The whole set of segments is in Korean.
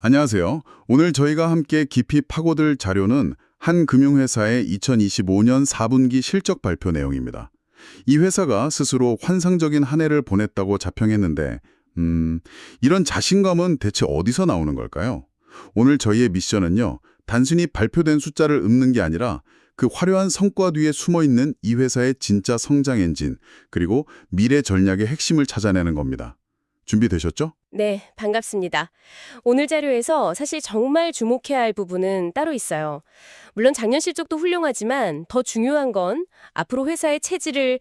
안녕하세요. 오늘 저희가 함께 깊이 파고들 자료는 한 금융회사의 2025년 4분기 실적 발표 내용입니다. 이 회사가 스스로 환상적인 한 해를 보냈다고 자평했는데, 이런 자신감은 대체 어디서 나오는 걸까요? 오늘 저희의 미션은요, 단순히 발표된 숫자를 읊는 게 아니라 그 화려한 성과 뒤에 숨어있는 이 회사의 진짜 성장 엔진, 그리고 미래 전략의 핵심을 찾아내는 겁니다. 준비되셨죠? 네, 반갑습니다. 오늘 자료에서 사실 정말 주목해야 할 부분은 따로 있어요. 물론 작년 실적도 훌륭하지만 더 중요한 건 앞으로 회사의 체질을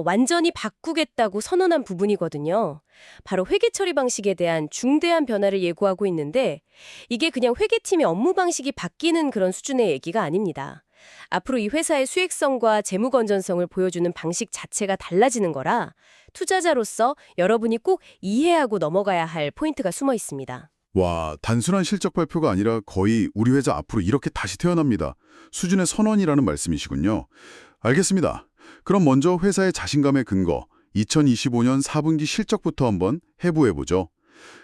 완전히 바꾸겠다고 선언한 부분이거든요. 바로 회계 처리 방식에 대한 중대한 변화를 예고하고 있는데 이게 그냥 회계팀의 업무 방식이 바뀌는 그런 수준의 얘기가 아닙니다. 앞으로 이 회사의 수익성과 재무 건전성을 보여주는 방식 자체가 달라지는 거라 투자자로서 여러분이 꼭 이해하고 넘어가야 할 포인트가 숨어 있습니다. 와, 단순한 실적 발표가 아니라 거의 우리 회사 앞으로 이렇게 다시 태어납니다. 수준의 선언이라는 말씀이시군요. 알겠습니다. 그럼 먼저 회사의 자신감의 근거, 2025년 4분기 실적부터 한번 해부해보죠.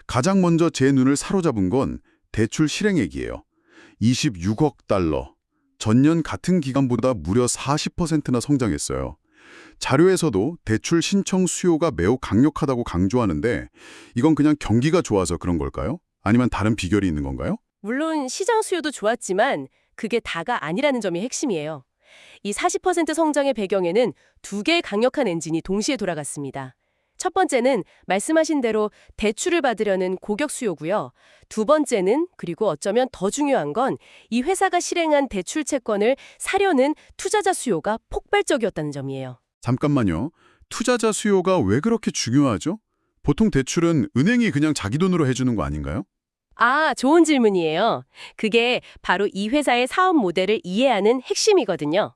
가장 먼저 제 눈을 사로잡은 건 대출 실행액이에요. 26억 달러. 전년 같은 기간보다 무려 40%나 성장했어요. 자료에서도 대출 신청 수요가 매우 강력하다고 강조하는데 이건 그냥 경기가 좋아서 그런 걸까요? 아니면 다른 비결이 있는 건가요? 물론 시장 수요도 좋았지만 그게 다가 아니라는 점이 핵심이에요. 이 40% 성장의 배경에는 두 개의 강력한 엔진이 동시에 돌아갔습니다. 첫 번째는 말씀하신 대로 대출을 받으려는 고객 수요고요. 두 번째는, 그리고 어쩌면 더 중요한 건 이 회사가 실행한 대출 채권을 사려는 투자자 수요가 폭발적이었다는 점이에요. 잠깐만요. 투자자 수요가 왜 그렇게 중요하죠? 보통 대출은 은행이 그냥 자기 돈으로 해주는 거 아닌가요? 아, 좋은 질문이에요. 그게 바로 이 회사의 사업 모델을 이해하는 핵심이거든요.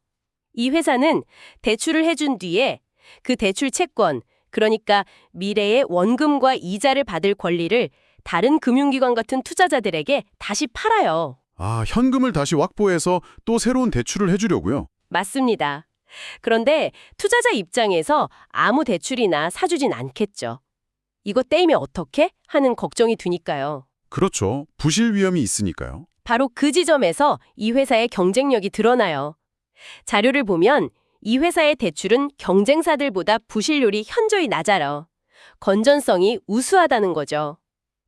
이 회사는 대출을 해준 뒤에 그 대출 채권, 그러니까 미래의 원금과 이자를 받을 권리를 다른 금융기관 같은 투자자들에게 다시 팔아요. 아, 현금을 다시 확보해서 또 새로운 대출을 해주려고요. 맞습니다. 그런데 투자자 입장에서 아무 대출이나 사주진 않겠죠. 이거 떼이면 어떡해? 하는 걱정이 드니까요. 그렇죠. 부실 위험이 있으니까요. 바로 그 지점에서 이 회사의 경쟁력이 드러나요. 자료를 보면 이 회사의 대출은 경쟁사들보다 부실률이 현저히 낮아요. 건전성이 우수하다는 거죠.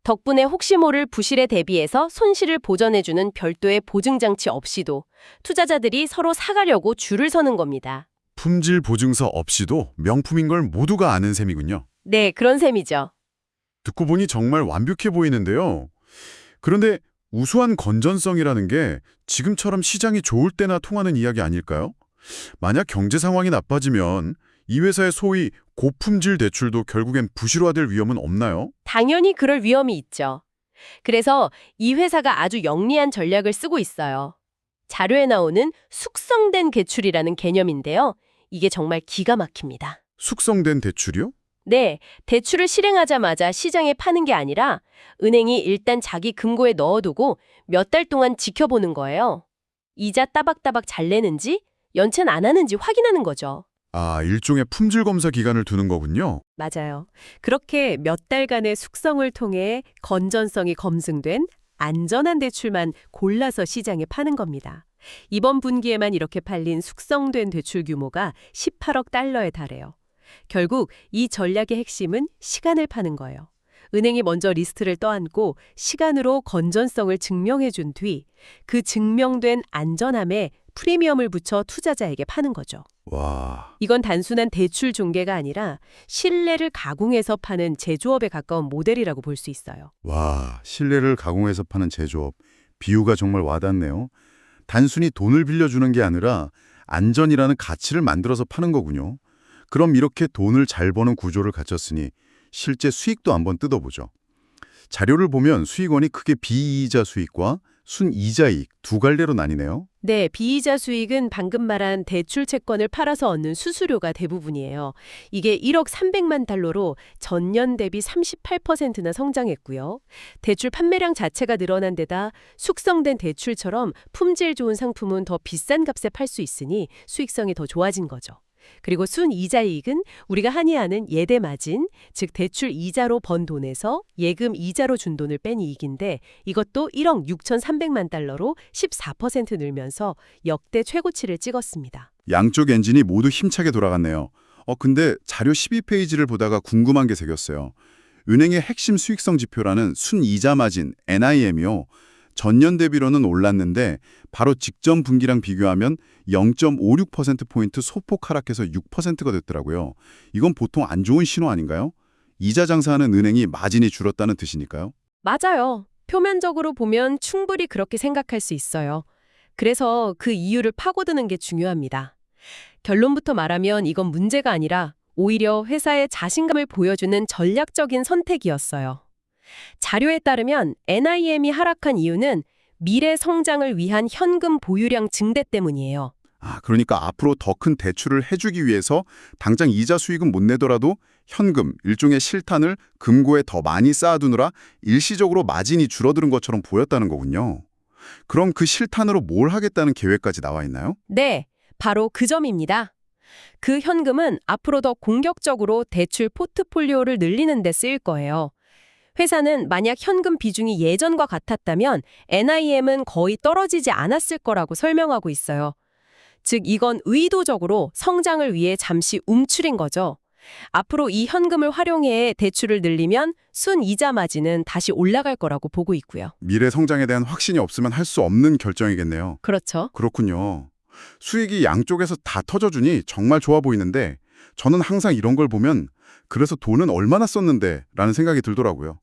덕분에 혹시 모를 부실에 대비해서 손실을 보전해주는 별도의 보증장치 없이도 투자자들이 서로 사가려고 줄을 서는 겁니다. 품질 보증서 없이도 명품인 걸 모두가 아는 셈이군요. 네, 그런 셈이죠. 듣고 보니 정말 완벽해 보이는데요. 그런데 우수한 건전성이라는 게 지금처럼 시장이 좋을 때나 통하는 이야기 아닐까요? 만약 경제 상황이 나빠지면 이 회사의 소위 고품질 대출도 결국엔 부실화될 위험은 없나요? 당연히 그럴 위험이 있죠. 그래서 이 회사가 아주 영리한 전략을 쓰고 있어요. 자료에 나오는 숙성된 대출이라는 개념인데요. 이게 정말 기가 막힙니다. 숙성된 대출이요? 네, 대출을 실행하자마자 시장에 파는 게 아니라 은행이 일단 자기 금고에 넣어두고 몇 달 동안 지켜보는 거예요. 이자 따박따박 잘 내는지, 연체는 안 하는지 확인하는 거죠. 아, 일종의 품질 검사 기간을 두는 거군요. 맞아요. 그렇게 몇 달간의 숙성을 통해 건전성이 검증된 안전한 대출만 골라서 시장에 파는 겁니다. 이번 분기에만 이렇게 팔린 숙성된 대출 규모가 18억 달러에 달해요. 결국 이 전략의 핵심은 시간을 파는 거예요. 은행이 먼저 리스트를 떠안고 시간으로 건전성을 증명해 준 뒤 그 증명된 안전함에 프리미엄을 붙여 투자자에게 파는 거죠. 와, 이건 단순한 대출 중개가 아니라 신뢰를 가공해서 파는 제조업에 가까운 모델이라고 볼 수 있어요. 신뢰를 가공해서 파는 제조업. 비유가 정말 와닿네요. 단순히 돈을 빌려주는 게 아니라 안전이라는 가치를 만들어서 파는 거군요. 그럼 이렇게 돈을 잘 버는 구조를 갖췄으니 실제 수익도 한번 뜯어보죠. 자료를 보면 수익원이 크게 비이자 수익과 순이자이익 두 갈래로 나뉘네요. 네, 비이자 수익은 방금 말한 대출 채권을 팔아서 얻는 수수료가 대부분이에요. 이게 1억 300만 달러로 전년 대비 38%나 성장했고요. 대출 판매량 자체가 늘어난 데다 숙성된 대출처럼 품질 좋은 상품은 더 비싼 값에 팔 수 있으니 수익성이 더 좋아진 거죠. 그리고 순이자이익은 우리가 흔히 아는 예대 마진, 즉 대출 이자로 번 돈에서 예금 이자로 준 돈을 뺀 이익인데 이것도 1억 6,300만 달러로 14% 늘면서 역대 최고치를 찍었습니다. 양쪽 엔진이 모두 힘차게 돌아갔네요. 근데 자료 12페이지를 보다가 궁금한 게 생겼어요. 은행의 핵심 수익성 지표라는 순이자 마진, NIM이요. 전년 대비로는 올랐는데 바로 직전 분기랑 비교하면 0.56%포인트 소폭 하락해서 6%가 됐더라고요. 이건 보통 안 좋은 신호 아닌가요? 이자 장사하는 은행이 마진이 줄었다는 뜻이니까요. 맞아요. 표면적으로 보면 충분히 그렇게 생각할 수 있어요. 그래서 그 이유를 파고드는 게 중요합니다. 결론부터 말하면 이건 문제가 아니라 오히려 회사의 자신감을 보여주는 전략적인 선택이었어요. 자료에 따르면 NIM이 하락한 이유는 미래 성장을 위한 현금 보유량 증대 때문이에요. 그러니까 앞으로 더 큰 대출을 해주기 위해서 당장 이자 수익은 못 내더라도 현금, 일종의 실탄을 금고에 더 많이 쌓아두느라 일시적으로 마진이 줄어드는 것처럼 보였다는 거군요. 그럼 그 실탄으로 뭘 하겠다는 계획까지 나와 있나요? 네, 바로 그 점입니다. 그 현금은 앞으로 더 공격적으로 대출 포트폴리오를 늘리는 데 쓰일 거예요. 회사는 만약 현금 비중이 예전과 같았다면 NIM은 거의 떨어지지 않았을 거라고 설명하고 있어요. 즉 이건 의도적으로 성장을 위해 잠시 움츠린 거죠. 앞으로 이 현금을 활용해 대출을 늘리면 순이자 마진은 다시 올라갈 거라고 보고 있고요. 미래 성장에 대한 확신이 없으면 할 수 없는 결정이겠네요. 그렇죠. 그렇군요. 수익이 양쪽에서 다 터져주니 정말 좋아 보이는데 저는 항상 이런 걸 보면 그래서 돈은 얼마나 썼는데 라는 생각이 들더라고요.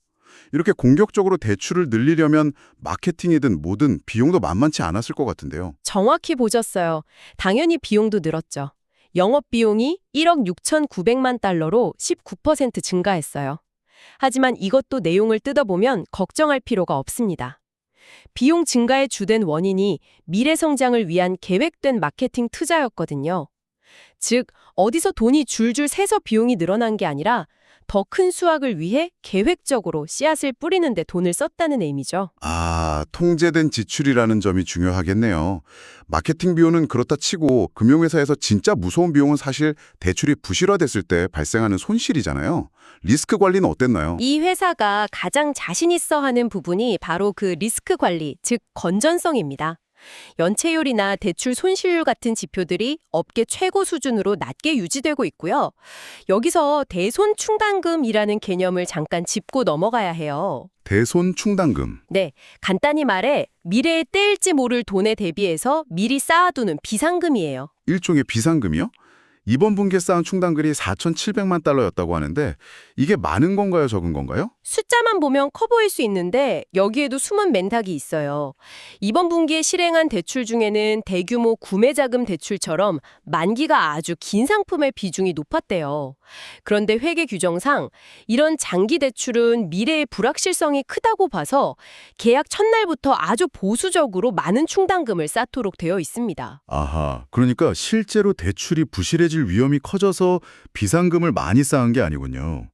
이렇게 공격적으로 대출을 늘리려면 마케팅이든 뭐든 비용도 만만치 않았을 것 같은데요. 정확히 보셨어요. 당연히 비용도 늘었죠. 영업비용이 1억 6,900만 달러로 19% 증가했어요. 하지만 이것도 내용을 뜯어보면 걱정할 필요가 없습니다. 비용 증가의 주된 원인이 미래 성장을 위한 계획된 마케팅 투자였거든요. 즉, 어디서 돈이 줄줄 새서 비용이 늘어난 게 아니라 더 큰 수확을 위해 계획적으로 씨앗을 뿌리는 데 돈을 썼다는 의미죠. 통제된 지출이라는 점이 중요하겠네요. 마케팅 비용은 그렇다 치고 금융회사에서 진짜 무서운 비용은 사실 대출이 부실화됐을 때 발생하는 손실이잖아요. 리스크 관리는 어땠나요? 이 회사가 가장 자신 있어 하는 부분이 바로 그 리스크 관리, 즉 건전성입니다. 연체율이나 대출 손실률 같은 지표들이 업계 최고 수준으로 낮게 유지되고 있고요. 여기서 대손 충당금이라는 개념을 잠깐 짚고 넘어가야 해요. 대손 충당금. 네, 간단히 말해 미래에 떼일지 모를 돈에 대비해서 미리 쌓아두는 비상금이에요. 일종의 비상금이요? 이번 분기에 쌓은 충당금이 4,700만 달러였다고 하는데 이게 많은 건가요, 적은 건가요? 숫자만 보면 커 보일 수 있는데 여기에도 숨은 맨탁이 있어요. 이번 분기에 실행한 대출 중에는 대규모 구매자금 대출처럼 만기가 아주 긴 상품의 비중이 높았대요. 그런데 회계 규정상 이런 장기 대출은 미래의 불확실성이 크다고 봐서 계약 첫날부터 아주 보수적으로 많은 충당금을 쌓도록 되어 있습니다. 그러니까 실제로 대출이 부실해질 위험이 커져서 비상금을 많이 쌓은 게 아니군요.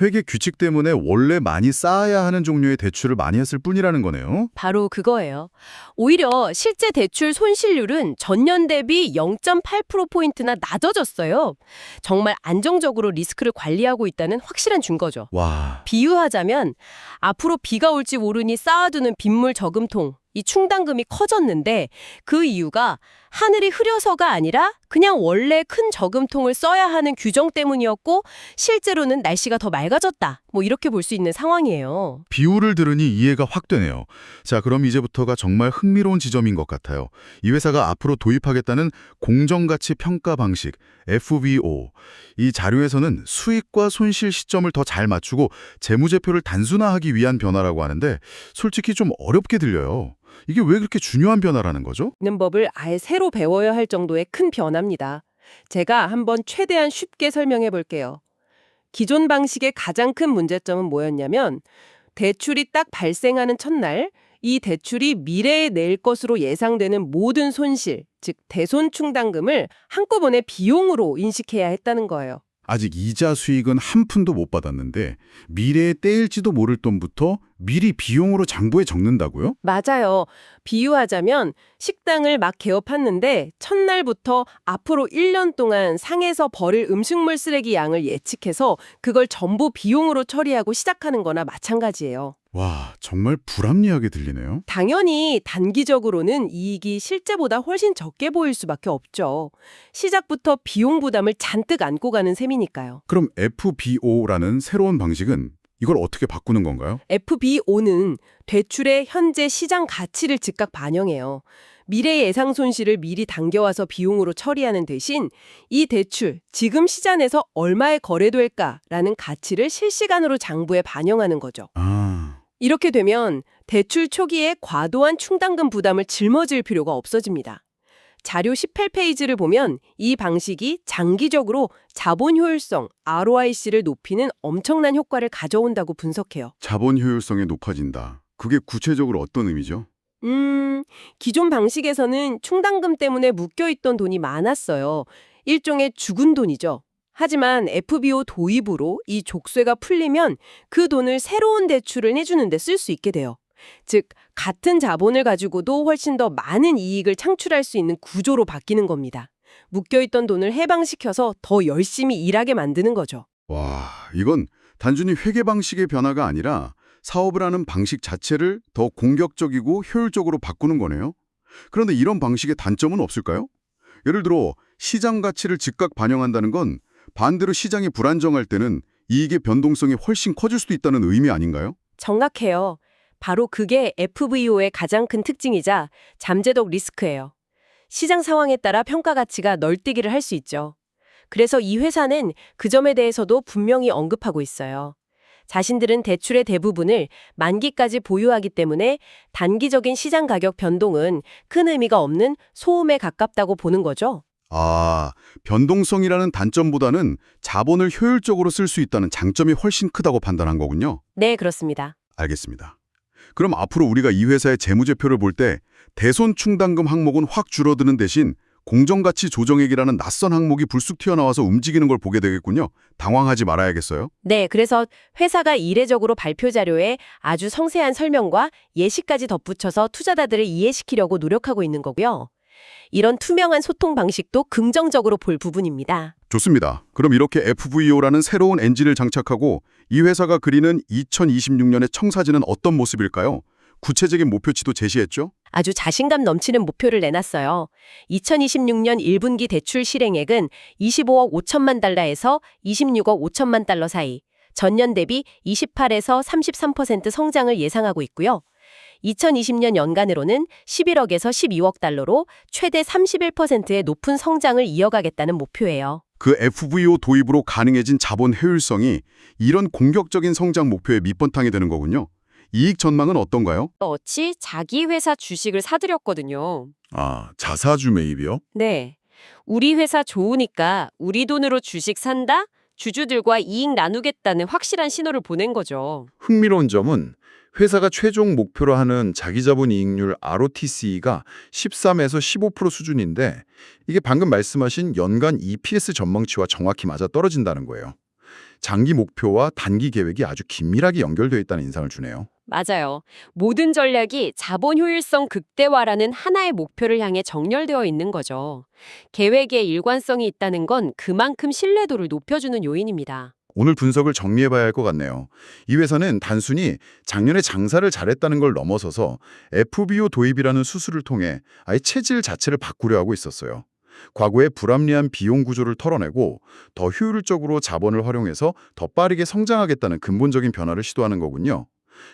회계 규칙 때문에 원래 많이 쌓아야 하는 종류의 대출을 많이 했을 뿐이라는 거네요. 바로 그거예요. 오히려 실제 대출 손실률은 전년 대비 0.8%포인트나 낮아졌어요. 정말 안정적으로 리스크를 관리하고 있다는 확실한 증거죠. 와, 비유하자면 앞으로 비가 올지 모르니 쌓아두는 빗물 저금통, 이 충당금이 커졌는데 그 이유가 하늘이 흐려서가 아니라 그냥 원래 큰 저금통을 써야 하는 규정 때문이었고 실제로는 날씨가 더 맑아졌다. 이렇게 볼 수 있는 상황이에요. 비유를 들으니 이해가 확 되네요. 자, 그럼 이제부터가 정말 흥미로운 지점인 것 같아요. 이 회사가 앞으로 도입하겠다는 공정가치 평가 방식, FVO. 이 자료에서는 수익과 손실 시점을 더 잘 맞추고 재무제표를 단순화하기 위한 변화라고 하는데 솔직히 좀 어렵게 들려요. 이게 왜 그렇게 중요한 변화라는 거죠? 있는 법을 아예 새로 배워야 할 정도의 큰 변화입니다. 제가 한번 최대한 쉽게 설명해 볼게요. 기존 방식의 가장 큰 문제점은 뭐였냐면 대출이 딱 발생하는 첫날 이 대출이 미래에 낼 것으로 예상되는 모든 손실, 즉 대손 충당금을 한꺼번에 비용으로 인식해야 했다는 거예요. 아직 이자 수익은 한 푼도 못 받았는데 미래에 떼일지도 모를 돈부터 미리 비용으로 장부에 적는다고요? 맞아요. 비유하자면 식당을 막 개업했는데 첫날부터 앞으로 1년 동안 상에서 버릴 음식물 쓰레기 양을 예측해서 그걸 전부 비용으로 처리하고 시작하는 거나 마찬가지예요. 와, 정말 불합리하게 들리네요. 당연히 단기적으로는 이익이 실제보다 훨씬 적게 보일 수밖에 없죠. 시작부터 비용 부담을 잔뜩 안고 가는 셈이니까요. 그럼 FBO라는 새로운 방식은 이걸 어떻게 바꾸는 건가요? FBO는 대출의 현재 시장 가치를 즉각 반영해요. 미래 예상 손실을 미리 당겨와서 비용으로 처리하는 대신 이 대출, 지금 시장에서 얼마에 거래될까라는 가치를 실시간으로 장부에 반영하는 거죠. 아, 이렇게 되면 대출 초기에 과도한 충당금 부담을 짊어질 필요가 없어집니다. 자료 18페이지를 보면 이 방식이 장기적으로 자본 효율성, ROIC를 높이는 엄청난 효과를 가져온다고 분석해요. 자본 효율성이 높아진다. 그게 구체적으로 어떤 의미죠? 기존 방식에서는 충당금 때문에 묶여있던 돈이 많았어요. 일종의 죽은 돈이죠. 하지만 FBO 도입으로 이 족쇄가 풀리면 그 돈을 새로운 대출을 내주는 데 쓸 수 있게 돼요. 즉, 같은 자본을 가지고도 훨씬 더 많은 이익을 창출할 수 있는 구조로 바뀌는 겁니다. 묶여있던 돈을 해방시켜서 더 열심히 일하게 만드는 거죠. 와, 이건 단순히 회계 방식의 변화가 아니라 사업을 하는 방식 자체를 더 공격적이고 효율적으로 바꾸는 거네요. 그런데 이런 방식의 단점은 없을까요? 예를 들어 시장 가치를 즉각 반영한다는 건 반대로 시장이 불안정할 때는 이익의 변동성이 훨씬 커질 수도 있다는 의미 아닌가요? 정확해요. 바로 그게 FVO의 가장 큰 특징이자 잠재적 리스크예요. 시장 상황에 따라 평가 가치가 널뛰기를 할 수 있죠. 그래서 이 회사는 그 점에 대해서도 분명히 언급하고 있어요. 자신들은 대출의 대부분을 만기까지 보유하기 때문에 단기적인 시장 가격 변동은 큰 의미가 없는 소음에 가깝다고 보는 거죠. 아, 변동성이라는 단점보다는 자본을 효율적으로 쓸 수 있다는 장점이 훨씬 크다고 판단한 거군요. 네, 그렇습니다. 알겠습니다. 그럼 앞으로 우리가 이 회사의 재무제표를 볼 때 대손 충당금 항목은 확 줄어드는 대신 공정가치 조정액이라는 낯선 항목이 불쑥 튀어나와서 움직이는 걸 보게 되겠군요. 당황하지 말아야겠어요. 네, 그래서 회사가 이례적으로 발표 자료에 아주 성세한 설명과 예시까지 덧붙여서 투자자들을 이해시키려고 노력하고 있는 거고요. 이런 투명한 소통 방식도 긍정적으로 볼 부분입니다. 좋습니다. 그럼 이렇게 FVO라는 새로운 엔진을 장착하고 이 회사가 그리는 2026년의 청사진은 어떤 모습일까요? 구체적인 목표치도 제시했죠? 아주 자신감 넘치는 목표를 내놨어요. 2026년 1분기 대출 실행액은 25억 5천만 달러에서 26억 5천만 달러 사이, 전년 대비 28에서 33% 성장을 예상하고 있고요. 2020년 연간으로는 11억에서 12억 달러로 최대 31%의 높은 성장을 이어가겠다는 목표예요. 그 FVO 도입으로 가능해진 자본 효율성이 이런 공격적인 성장 목표의 밑바탕이 되는 거군요. 이익 전망은 어떤가요? 어치 자기 회사 주식을 사들였거든요. 아, 자사주 매입이요? 네. 우리 회사 좋으니까 우리 돈으로 주식 산다? 주주들과 이익 나누겠다는 확실한 신호를 보낸 거죠. 흥미로운 점은 회사가 최종 목표로 하는 자기자본 이익률 ROTC가 13에서 15% 수준인데 이게 방금 말씀하신 연간 EPS 전망치와 정확히 맞아떨어진다는 거예요. 장기 목표와 단기 계획이 아주 긴밀하게 연결되어 있다는 인상을 주네요. 맞아요. 모든 전략이 자본 효율성 극대화라는 하나의 목표를 향해 정렬되어 있는 거죠. 계획에 일관성이 있다는 건 그만큼 신뢰도를 높여주는 요인입니다. 오늘 분석을 정리해봐야 할 것 같네요. 이 회사는 단순히 작년에 장사를 잘했다는 걸 넘어서서 FBO 도입이라는 수술을 통해 아예 체질 자체를 바꾸려 하고 있었어요. 과거의 불합리한 비용 구조를 털어내고 더 효율적으로 자본을 활용해서 더 빠르게 성장하겠다는 근본적인 변화를 시도하는 거군요.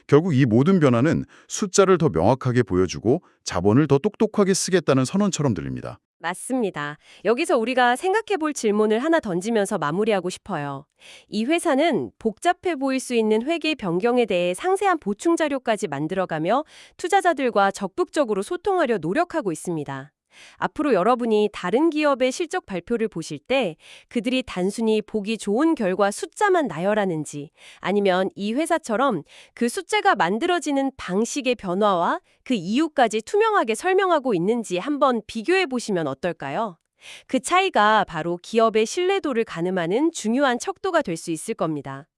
결국 이 모든 변화는 숫자를 더 명확하게 보여주고 자본을 더 똑똑하게 쓰겠다는 선언처럼 들립니다. 맞습니다. 여기서 우리가 생각해 볼 질문을 하나 던지면서 마무리하고 싶어요. 이 회사는 복잡해 보일 수 있는 회계 변경에 대해 상세한 보충 자료까지 만들어가며 투자자들과 적극적으로 소통하려 노력하고 있습니다. 앞으로 여러분이 다른 기업의 실적 발표를 보실 때 그들이 단순히 보기 좋은 결과 숫자만 나열하는지 아니면 이 회사처럼 그 숫자가 만들어지는 방식의 변화와 그 이유까지 투명하게 설명하고 있는지 한번 비교해 보시면 어떨까요? 그 차이가 바로 기업의 신뢰도를 가늠하는 중요한 척도가 될 수 있을 겁니다.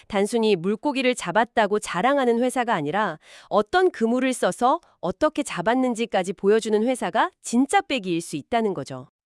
단순히 물고기를 잡았다고 자랑하는 회사가 아니라 어떤 그물을 써서 어떻게 잡았는지까지 보여주는 회사가 진짜 빼기일 수 있다는 거죠.